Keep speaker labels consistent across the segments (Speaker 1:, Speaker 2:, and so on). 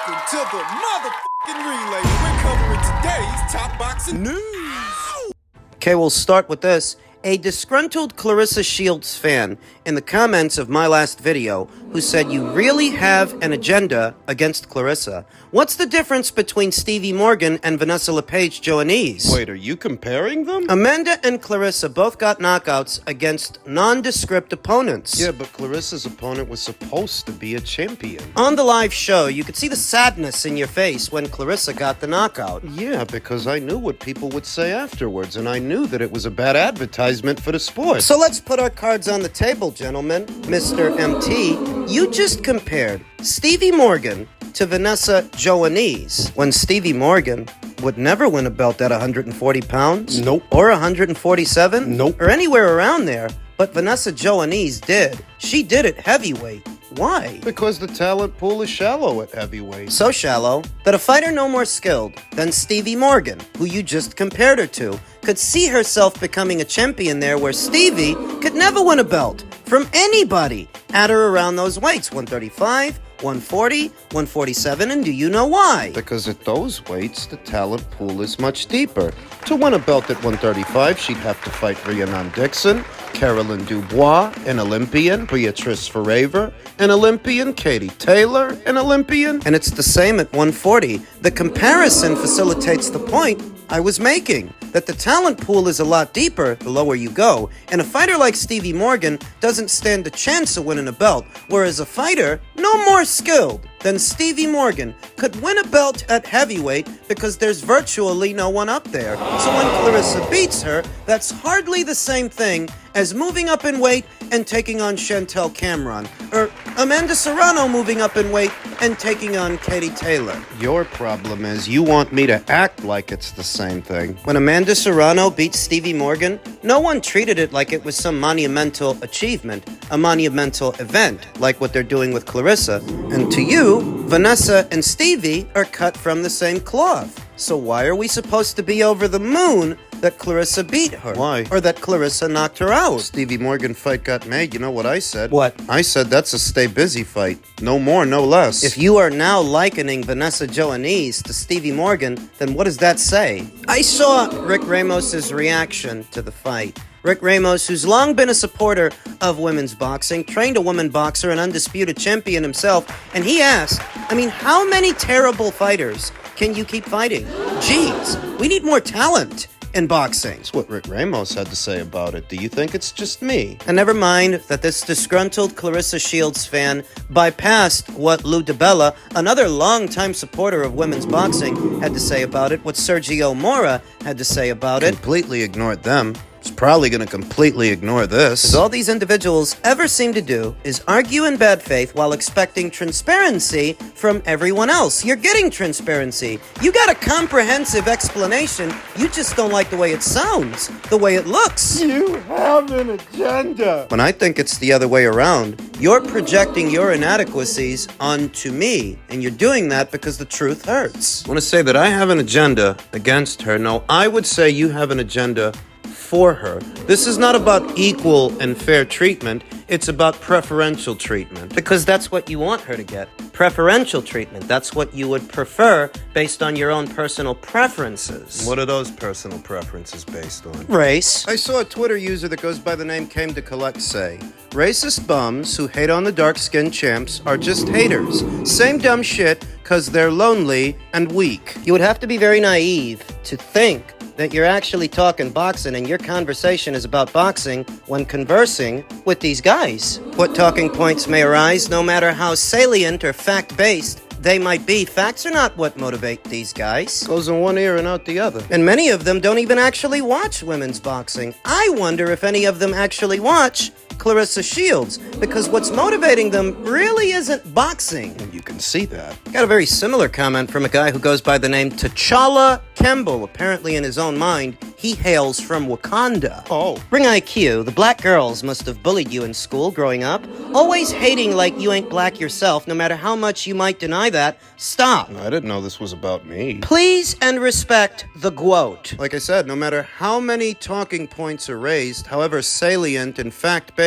Speaker 1: Welcome to the motherfucking relay. We're covering today's top boxing news.
Speaker 2: Okay, we'll start with this. A disgruntled Claressa Shields fan in the comments of my last video who said you really have an agenda against Claressa. What's the difference between Stevie Morgan and Vanessa LePage Joannese?
Speaker 3: Wait, are you comparing them?
Speaker 2: Amanda and Claressa both got knockouts against nondescript opponents.
Speaker 3: Yeah, but Clarissa's opponent was supposed to be a champion.
Speaker 2: On the live show, you could see the sadness in your face when Claressa got the knockout.
Speaker 3: Yeah, because I knew what people would say afterwards, and I knew that it was a bad advertisement for the sport.
Speaker 2: So let's put our cards on the table, gentlemen. Mr. MT, you just compared Stevie Morgan to Vanessa Joannese, when Stevie Morgan would never win a belt at 140 pounds.
Speaker 3: Nope.
Speaker 2: Or 147.
Speaker 3: Nope.
Speaker 2: Or anywhere around there. But Vanessa Joannese did. She did it heavyweight. Why?
Speaker 3: Because the talent pool is shallow at heavyweight.
Speaker 2: So shallow that a fighter no more skilled than Stevie Morgan, who you just compared her to, could see herself becoming a champion there where Stevie could never win a belt from anybody at or around those weights, 135, 140, 147, and do you know why?
Speaker 3: Because at those weights, the talent pool is much deeper. To win a belt at 135, she'd have to fight Rhiannon Dixon, Carolyn Dubois, an Olympian, Beatrice Faraver, an Olympian, Katie Taylor, an Olympian.
Speaker 2: And it's the same at 140. The comparison facilitates the point I was making, that the talent pool is a lot deeper the lower you go, and a fighter like Stevie Morgan doesn't stand a chance of winning a belt, whereas a fighter no more skilled than Stevie Morgan could win a belt at heavyweight because there's virtually no one up there. So when Claressa beats her, that's hardly the same thing as moving up in weight and taking on Chantel Cameron, or Amanda Serrano moving up in weight and taking on Katie Taylor.
Speaker 3: Your problem is you want me to act like it's the same thing.
Speaker 2: When Amanda Serrano beat Stevie Morgan, no one treated it like it was some monumental achievement, a monumental event, like what they're doing with Claressa. And to you, Vanessa and Stevie are cut from the same cloth. So why are we supposed to be over the moon that Claressa beat her?
Speaker 3: Why?
Speaker 2: Or that Claressa knocked her out?
Speaker 3: Stevie Morgan fight got made. You know what I said?
Speaker 2: What?
Speaker 3: I said that's a stay busy fight. No more, no less.
Speaker 2: If you are now likening Vanessa Joannese to Stevie Morgan, then what does that say? I saw Rick Ramos's reaction to the fight. Rick Ramos, who's long been a supporter of women's boxing, trained a woman boxer, an undisputed champion himself, and he asked, how many terrible fighters can you keep fighting? Jeez, we need more talent in boxing.
Speaker 3: That's what Rick Ramos had to say about it. Do you think it's just me?
Speaker 2: And never mind that this disgruntled Claressa Shields fan bypassed what Lou DiBella, another longtime supporter of women's boxing, had to say about it, what Sergio Mora had to say about it.
Speaker 3: Completely ignored them. It's probably going to completely ignore this.
Speaker 2: All these individuals ever seem to do is argue in bad faith while expecting transparency from everyone else. You're getting transparency. You got a comprehensive explanation. You just don't like the way it sounds, the way it looks.
Speaker 3: You have an agenda.
Speaker 2: When I think it's the other way around, you're projecting your inadequacies onto me, and you're doing that because the truth hurts.
Speaker 3: I want to say that I have an agenda against her. No, I would say you have an agenda for her. This is not about equal and fair treatment. It's about preferential treatment.
Speaker 2: Because that's what you want her to get. Preferential treatment. That's what you would prefer based on your own personal preferences.
Speaker 3: What are those personal preferences based on?
Speaker 2: Race.
Speaker 3: I saw a Twitter user that goes by the name Came to Collect say, racist bums who hate on the dark-skinned champs are just haters. Same dumb shit because they're lonely and weak.
Speaker 2: You would have to be very naive to think that you're actually talking boxing and your conversation is about boxing when conversing with these guys. What talking points may arise, no matter how salient or fact-based they might be, facts are not what motivate these guys.
Speaker 3: Goes in one ear and out the other.
Speaker 2: And many of them don't even actually watch women's boxing. I wonder if any of them actually watch Claressa Shields, because what's motivating them really isn't boxing.
Speaker 3: And you can see that.
Speaker 2: Got a very similar comment from a guy who goes by the name T'Challa Kemble. Apparently in his own mind, he hails from Wakanda.
Speaker 3: Oh.
Speaker 2: Bring IQ. The black girls must have bullied you in school growing up. Always hating like you ain't black yourself, no matter how much you might deny that. Stop.
Speaker 3: I didn't know this was about me.
Speaker 2: Please and respect the quote.
Speaker 3: Like I said, no matter how many talking points are raised, however salient and fact-based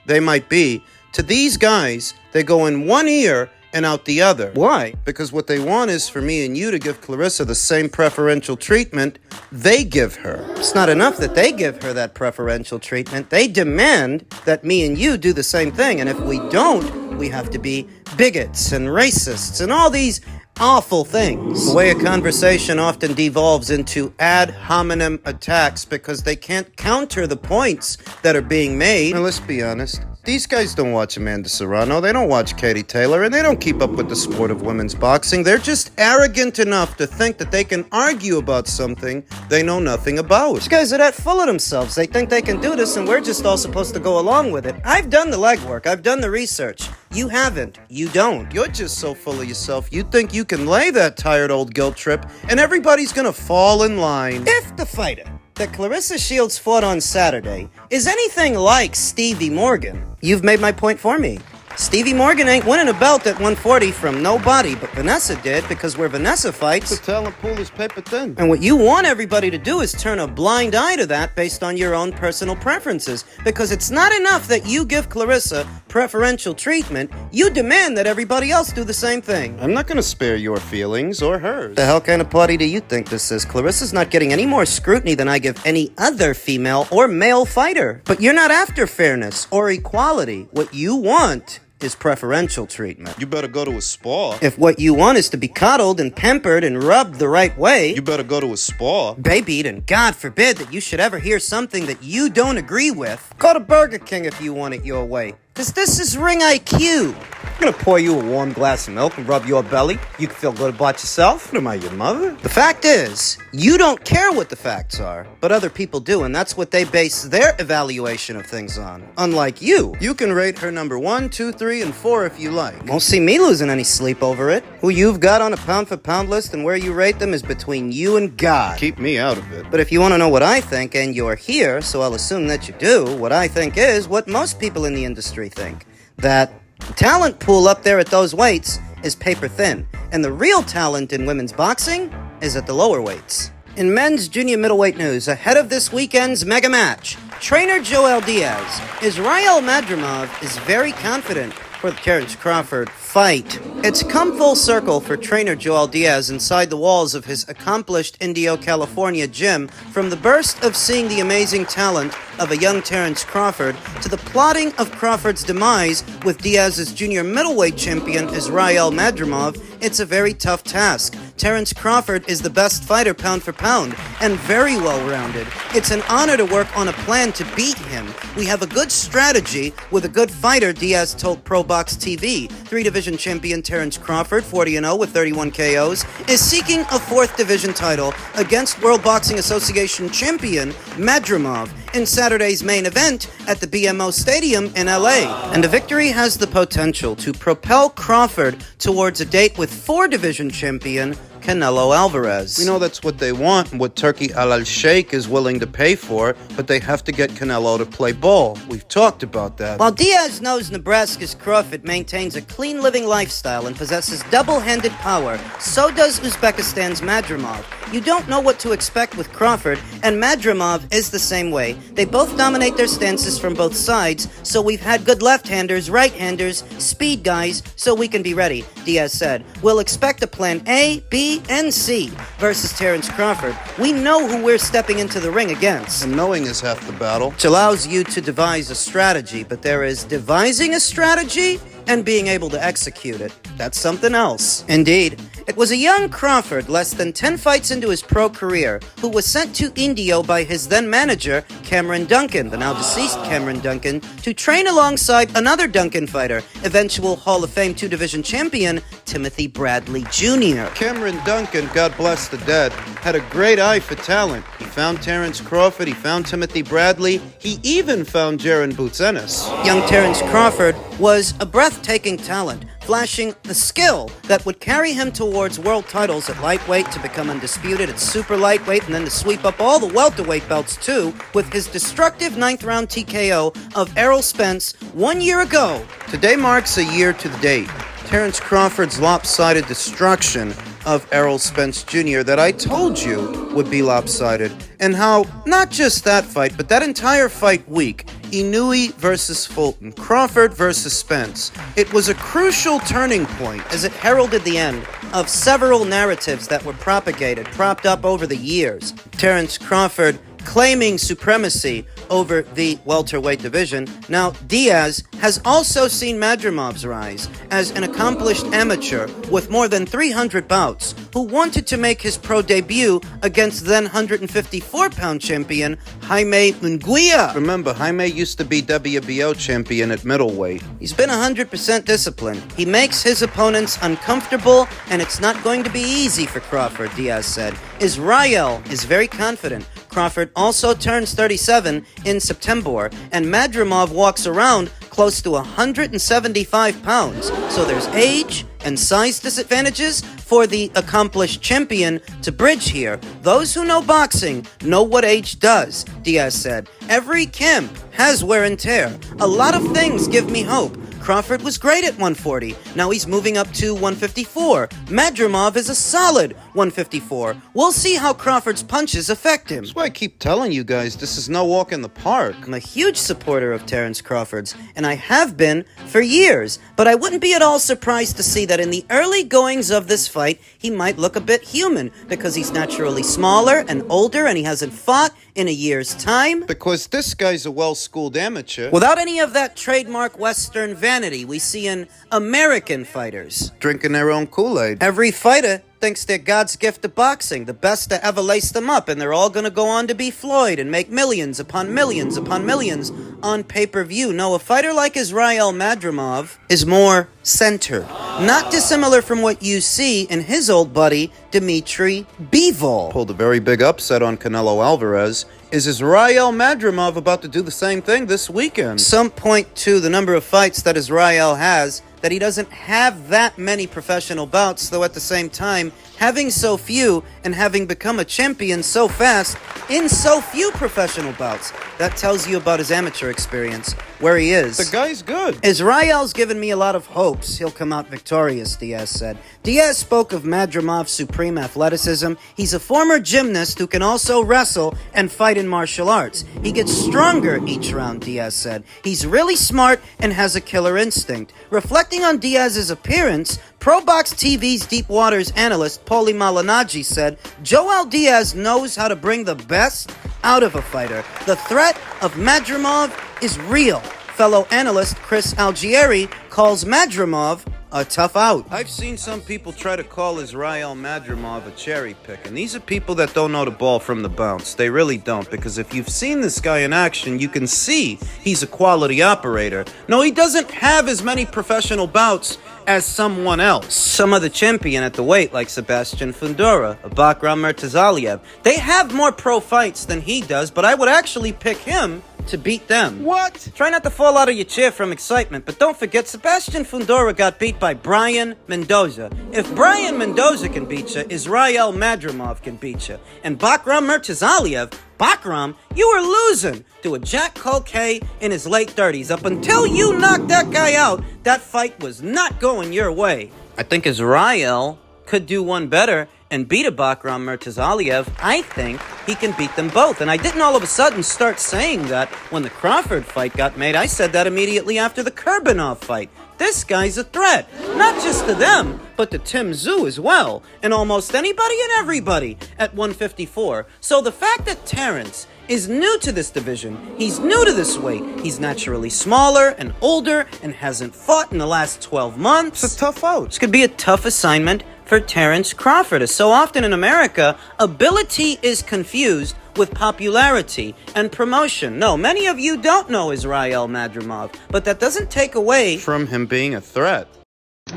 Speaker 3: they might be, to these guys, they go in one ear and out the other.
Speaker 2: Why?
Speaker 3: Because what they want is for me and you to give Clarissa the same preferential treatment they give her.
Speaker 2: It's not enough that they give her that preferential treatment. They demand that me and you do the same thing. And if we don't, we have to be bigots and racists and all these awful things. The way a conversation often devolves into ad hominem attacks because they can't counter the points that are being made.
Speaker 3: Now, let's be honest. These guys don't watch Amanda Serrano, they don't watch Katie Taylor, and they don't keep up with the sport of women's boxing. They're just arrogant enough to think that they can argue about something they know nothing about.
Speaker 2: These guys are that full of themselves. They think they can do this and we're just all supposed to go along with it. I've done the legwork. I've done the research. You haven't. You don't.
Speaker 3: You're just so full of yourself, you think you can lay that tired old guilt trip and everybody's gonna fall in line.
Speaker 2: If the fighter that Clarissa Shields fought on Saturday is anything like Stevie Morgan, you've made my point for me. Stevie Morgan ain't winning a belt at 140 from nobody, but Vanessa did, because where Vanessa fights,
Speaker 3: The talent pool is paper thin.
Speaker 2: and what you want everybody to do is turn a blind eye to that based on your own personal preferences. Because it's not enough that you give Clarissa preferential treatment, you demand that everybody else do the same thing.
Speaker 3: I'm not gonna spare your feelings or hers.
Speaker 2: The hell kind of party do you think this is? Clarissa's not getting any more scrutiny than I give any other female or male fighter. But you're not after fairness or equality. What you want is preferential treatment.
Speaker 3: You better go to a spa.
Speaker 2: If what you want is to be cuddled and pampered and rubbed the right way,
Speaker 3: You better go to a spa.
Speaker 2: babied, and God forbid that you should ever hear something that you don't agree with, go to Burger King if you want it your way. Because this is Ring IQ. I'm gonna pour you a warm glass of milk and rub your belly. You can feel good about yourself.
Speaker 3: What am I, your mother?
Speaker 2: The fact is, you don't care what the facts are, but other people do, and that's what they base their evaluation of things on. Unlike you.
Speaker 3: You can rate her number 1, 2, 3, and 4 if you like.
Speaker 2: Won't see me losing any sleep over it. Who you've got on a pound-for-pound list and where you rate them is between you and God.
Speaker 3: Keep me out of it.
Speaker 2: But if you want to know what I think, and you're here, so I'll assume that you do, what I think is what most people in the industry think. That the talent pool up there at those weights is paper thin, and the real talent in women's boxing is at the lower weights. In men's junior middleweight news, ahead of this weekend's mega match, trainer Joel Diaz, Israel Madrimov is very confident for the Terence Crawford fight. It's come full circle for trainer Joel Diaz inside the walls of his accomplished Indio, California gym, from the burst of seeing the amazing talent of a young Terence Crawford to the plotting of Crawford's demise with Diaz's junior middleweight champion Israel Madrimov. It's a very tough task. Terence Crawford is the best fighter pound for pound and very well-rounded. It's an honor to work on a plan to beat him. We have a good strategy with a good fighter, Diaz told Pro Box TV. 3-division champion Terence Crawford, 40-0 with 31 KOs, is seeking a 4th division title against World Boxing Association champion Madrimov in Saturday's main event at the BMO Stadium in LA. And the victory has the potential to propel Crawford towards a date with 4-division champion Canelo Alvarez.
Speaker 3: We know that's what they want and what Turkey Al-Sheikh is willing to pay for, but they have to get Canelo to play ball. We've talked about that.
Speaker 2: While Diaz knows Nebraska's Crawford maintains a clean living lifestyle and possesses double-handed power, so does Uzbekistan's Madrimov. You don't know what to expect with Crawford, and Madrimov is the same way. They both dominate their stances from both sides, so we've had good left-handers, right-handers, speed guys, so we can be ready, Diaz said. We'll expect a plan A, B, and C versus Terence Crawford. We know who we're stepping into the ring against.
Speaker 3: And knowing is half the battle.
Speaker 2: Which allows you to devise a strategy, but there is devising a strategy and being able to execute it. That's something else. Indeed, it was a young Crawford, less than 10 fights into his pro career, who was sent to Indio by his then manager, Cameron Duncan, the now deceased Cameron Duncan, to train alongside another Duncan fighter, eventual Hall of Fame 2-division champion, Timothy Bradley Jr.
Speaker 3: Cameron Duncan, God bless the dead, had a great eye for talent. He found Terence Crawford, he found Timothy Bradley, he even found Jaron Boots Ennis.
Speaker 2: Young Terence Crawford was a breathtaking talent, flashing the skill that would carry him towards world titles at lightweight, to become undisputed at super lightweight, and then to sweep up all the welterweight belts too, with his destructive 9th-round TKO of Errol Spence 1 year ago.
Speaker 3: Today marks a year to the date. Terence Crawford's lopsided destruction of Errol Spence Jr. that I told you would be lopsided, and how not just that fight, but that entire fight week,
Speaker 2: Inouye versus Fulton, Crawford versus Spence. It was a crucial turning point as it heralded the end of several narratives that were propped up over the years. Terence Crawford claiming supremacy over the welterweight division. Now, Diaz has also seen Madrimov's rise as an accomplished amateur with more than 300 bouts who wanted to make his pro debut against then 154-pound champion Jaime Munguia.
Speaker 3: Remember, Jaime used to be WBO champion at middleweight.
Speaker 2: He's been 100% disciplined. He makes his opponents uncomfortable, and it's not going to be easy for Crawford, Diaz said. Israel is very confident. Crawford also turns 37 in September, and Madrimov walks around close to 175 pounds. So there's age and size disadvantages for the accomplished champion to bridge here. Those who know boxing know what age does, Diaz said. Every camp has wear and tear. A lot of things give me hope. Crawford was great at 140. Now he's moving up to 154. Madrimov is a solid 154. We'll see how Crawford's punches affect him.
Speaker 3: That's why I keep telling you guys, this is no walk in the park.
Speaker 2: I'm a huge supporter of Terence Crawford's, and I have been for years. But I wouldn't be at all surprised to see that in the early goings of this fight, he might look a bit human, because he's naturally smaller and older, and he hasn't fought in a year's time.
Speaker 3: Because this guy's a well-schooled amateur.
Speaker 2: Without any of that trademark Western vanity we see in American fighters.
Speaker 3: Drinking their own Kool-Aid.
Speaker 2: Every fighter thinks they're God's gift to boxing, the best to ever lace them up, and they're all gonna go on to be Floyd and make millions upon millions upon millions on pay-per-view. No, a fighter like Israel Madrimov is more centered. Not dissimilar from what you see in his old buddy, Dmitry Bivol.
Speaker 3: Pulled a very big upset on Canelo Alvarez. Is Israel Madrimov about to do the same thing this weekend?
Speaker 2: Some point to the number of fights that Israel has, that he doesn't have that many professional bouts, though at the same time, having so few and having become a champion so fast in so few professional bouts, that tells you about his amateur experience, where he is.
Speaker 3: The guy's good.
Speaker 2: Israel's given me a lot of hopes he'll come out victorious, Diaz said. Diaz spoke of Madrimov's supreme athleticism. He's a former gymnast who can also wrestle and fight in martial arts. He gets stronger each round, Diaz said. He's really smart and has a killer instinct. Reflecting on Diaz's appearance, Pro Box TV's Deep Waters analyst Paulie Malignaggi said, Joel Diaz knows how to bring the best out of a fighter. The threat of Madrimov is real. Fellow analyst Chris Algieri calls Madrimov a tough out.
Speaker 3: I've seen some people try to call Israel Madrimov a cherry pick, and these are people that don't know the ball from the bounce. They really don't, because if you've seen this guy in action, you can see he's a quality operator. No, he doesn't have as many professional bouts as someone else.
Speaker 2: Some other champion at the weight, like Sebastian Fundora, Bakram Murtazaliev, they have more pro fights than he does, but I would actually pick him to beat them.
Speaker 3: What?
Speaker 2: Try not to fall out of your chair from excitement, but don't forget Sebastian Fundora got beat by Brian Mendoza. If Brian Mendoza can beat you, Israel Madrimov can beat you. And Bakram Murtazaliev, Bakram, you were losing to a Jack Culcay in his late 30s. Up until you knocked that guy out, that fight was not going your way. I think Israel could do one better and beat a Bakram Murtazaliev. I think he can beat them both. And I didn't all of a sudden start saying that when the Crawford fight got made. I said that immediately after the Kurbanov fight. This guy's a threat, not just to them, but to Tim Tszyu as well, and almost anybody and everybody at 154. So the fact that Terence is new to this division, he's new to this weight, he's naturally smaller and older and hasn't fought in the last 12 months.
Speaker 3: It's a tough out.
Speaker 2: This could be a tough assignment for Terence Crawford. As so often in America, ability is confused with popularity and promotion. No, many of you don't know Israel Madrimov, but that doesn't take away
Speaker 3: from him being a threat.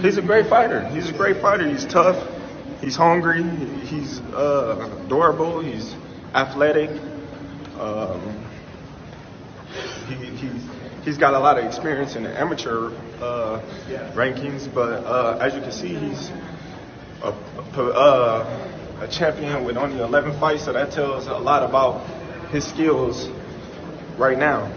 Speaker 4: He's a great fighter. He's a great fighter. He's tough. He's hungry. He's durable. He's athletic. He's got a lot of experience in the amateur rankings, but as you can see, he's a champion with only 11 fights, so that tells a lot about his skills right now.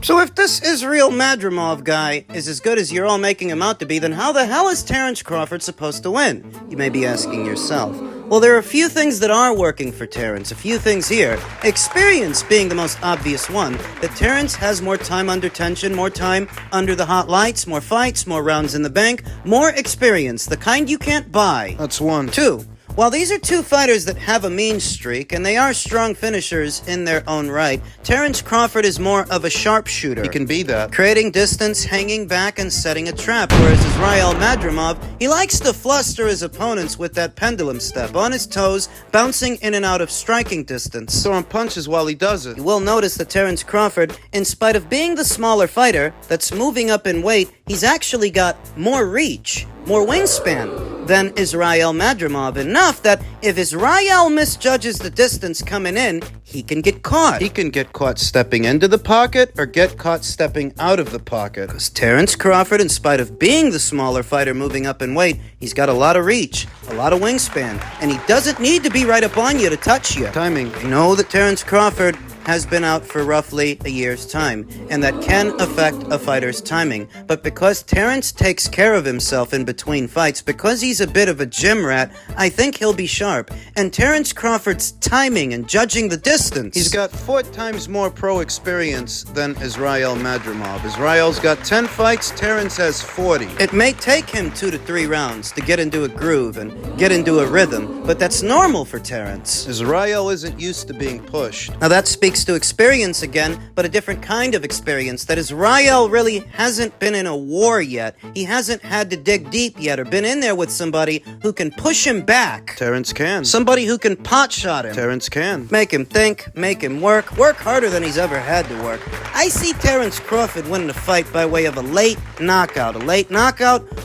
Speaker 2: So if this Israel Madrimov guy is as good as you're all making him out to be, then how the hell is Terence Crawford supposed to win? You may be asking yourself. Well, there are a few things that are working for Terrence, a few things here. Experience being the most obvious one, that Terrence has more time under tension, more time under the hot lights, more fights, more rounds in the bank, more experience, the kind you can't buy.
Speaker 3: That's one.
Speaker 2: Two, while these are two fighters that have a mean streak, and they are strong finishers in their own right, Terrence Crawford is more of a sharpshooter.
Speaker 3: He can be that.
Speaker 2: Creating distance, hanging back, and setting a trap, whereas Israel Madrimov, he likes to fluster his opponents with that pendulum step, on his toes, bouncing in and out of striking distance.
Speaker 3: Throwing punches while he does it.
Speaker 2: You will notice that Terrence Crawford, in spite of being the smaller fighter that's moving up in weight, he's actually got more reach, more wingspan than Israel Madrimov, enough that if Israel misjudges the distance coming in, he can get caught.
Speaker 3: He can get caught stepping into the pocket or get caught stepping out of the pocket.
Speaker 2: Because Terrence Crawford, in spite of being the smaller fighter moving up in weight, he's got a lot of reach, a lot of wingspan, and he doesn't need to be right up on you to touch you.
Speaker 3: Timing.
Speaker 2: I know that Terrence Crawford has been out for roughly a year's time, and that can affect a fighter's timing. But because Terrence takes care of himself in between fights, because he's a bit of a gym rat, I think he'll be sharp. And Terrence Crawford's timing and judging the distance.
Speaker 3: He's got 4 times more pro experience than Israel Madrimov. Israel's got 10 fights, Terrence has 40.
Speaker 2: It may take him 2 to 3 rounds to get into a groove and get into a rhythm, but that's normal for Terrence.
Speaker 3: Israel isn't used to being pushed.
Speaker 2: Now that speaks to experience again, but a different kind of experience, that Israel really hasn't been in a war yet. He hasn't had to dig deep yet or been in there with somebody who can push him back.
Speaker 3: Terrence can.
Speaker 2: Somebody who can pot shot him.
Speaker 3: Terrence can.
Speaker 2: Make him think, make him work harder than he's ever had to work. I see Terrence Crawford winning a fight by way of a late knockout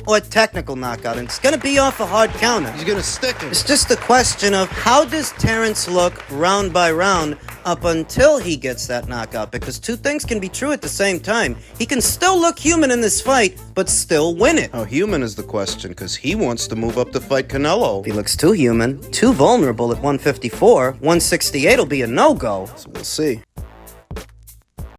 Speaker 2: or a technical knockout, and it's gonna be off a hard counter.
Speaker 3: He's gonna stick him.
Speaker 2: It's just a question of how does Terrence look round by round up until he gets that knockout, because two things can be true at the same time. He can still look human in this fight, but still win it.
Speaker 3: How human is the question, because he wants to move up to fight Canelo.
Speaker 2: If he looks too human, too vulnerable at 154, 168 will be a no-go.
Speaker 3: So we'll see.